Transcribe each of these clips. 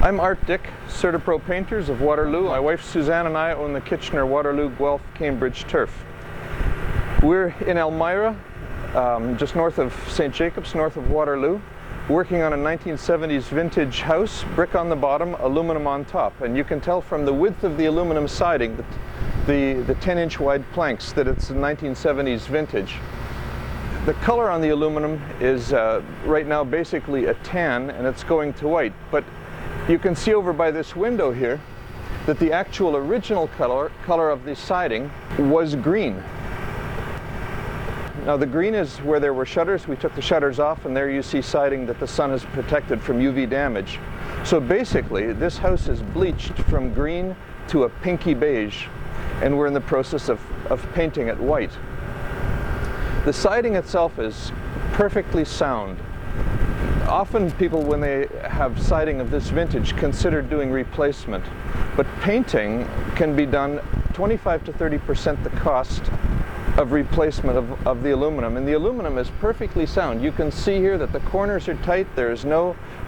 I'm Art Dick, CertaPro Painters of Waterloo. My wife Suzanne and I own the Kitchener, Waterloo, Guelph, Cambridge turf. We're in Elmira, just north of St. Jacobs, north of Waterloo, working on a 1970s vintage house, brick on the bottom, aluminum on top. And you can tell from the width of the aluminum siding, the 10-inch wide planks, that it's a 1970s vintage. The color on the aluminum is right now basically a tan, and it's going to white. But you can see over by this window here that the actual original color of the siding was green. Now the green is where there were shutters. We took the shutters off, and there you see siding that the sun has protected from UV damage. So basically this house is bleached from green to a pinky beige, and we're in the process of painting it white. The siding itself is perfectly sound. Often people, when they have siding of this vintage, consider doing replacement. But painting can be done 25 to 30% the cost of replacement of the aluminum. And the aluminum is perfectly sound. You can see here that the corners are tight.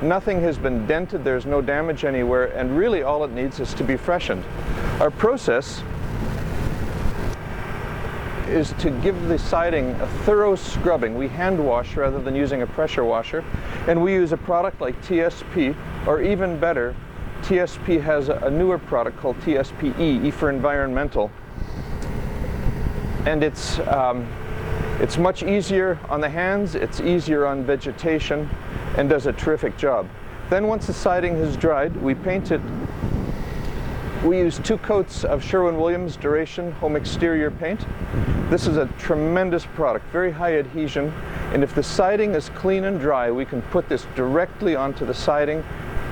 Nothing has been dented. There's no damage anywhere. And really all it needs is to be freshened. Our process is to give the siding a thorough scrubbing. We hand wash rather than using a pressure washer, and we use a product like TSP, or even better, TSP has a newer product called TSP-E, E for environmental, and it's much easier on the hands, it's easier on vegetation, and does a terrific job. Then once the siding has dried, we paint it. We use 2 coats of Sherwin-Williams Duration Home Exterior paint. This is a tremendous product, very high adhesion, and if the siding is clean and dry, we can put this directly onto the siding.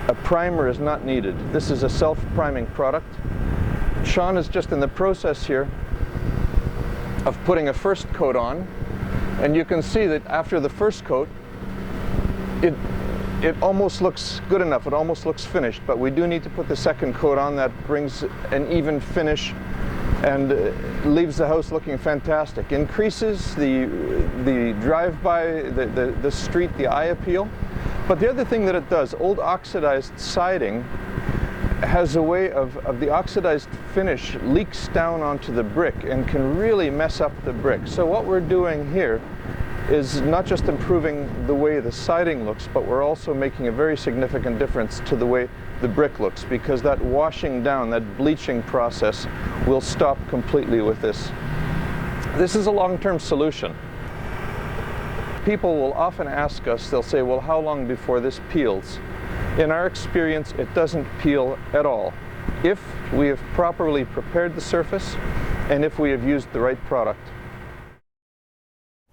A primer is not needed. This is a self-priming product. Sean is just in the process here of putting a first coat on, and you can see that after the first coat, it almost looks good enough, it almost looks finished, but we do need to put the second coat on. That brings an even finish and leaves the house looking fantastic. Increases the drive-by, the street, the eye appeal. But the other thing that it does, old oxidized siding has a way of the oxidized finish leaks down onto the brick and can really mess up the brick. So what we're doing here is not just improving the way the siding looks, but we're also making a very significant difference to the way the brick looks, because that washing down, that bleaching process will stop completely with this. This is a long-term solution. People will often ask us, they'll say, well, how long before this peels? In our experience, it doesn't peel at all if we have properly prepared the surface and if we have used the right product.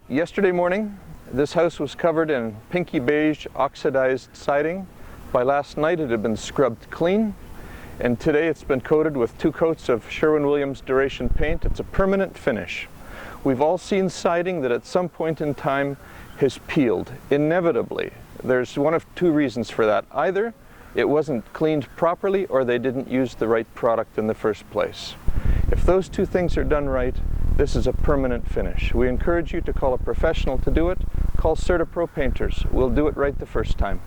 Yesterday morning, this house was covered in pinky beige oxidized siding. By last night, it had been scrubbed clean, and today it's been coated with 2 coats of Sherwin-Williams Duration paint. It's a permanent finish. We've all seen siding that at some point in time has peeled, inevitably. There's one of 2 reasons for that. Either it wasn't cleaned properly, or they didn't use the right product in the first place. If those 2 things are done right, this is a permanent finish. We encourage you to call a professional to do it. Call CertaPro Painters. We'll do it right the first time.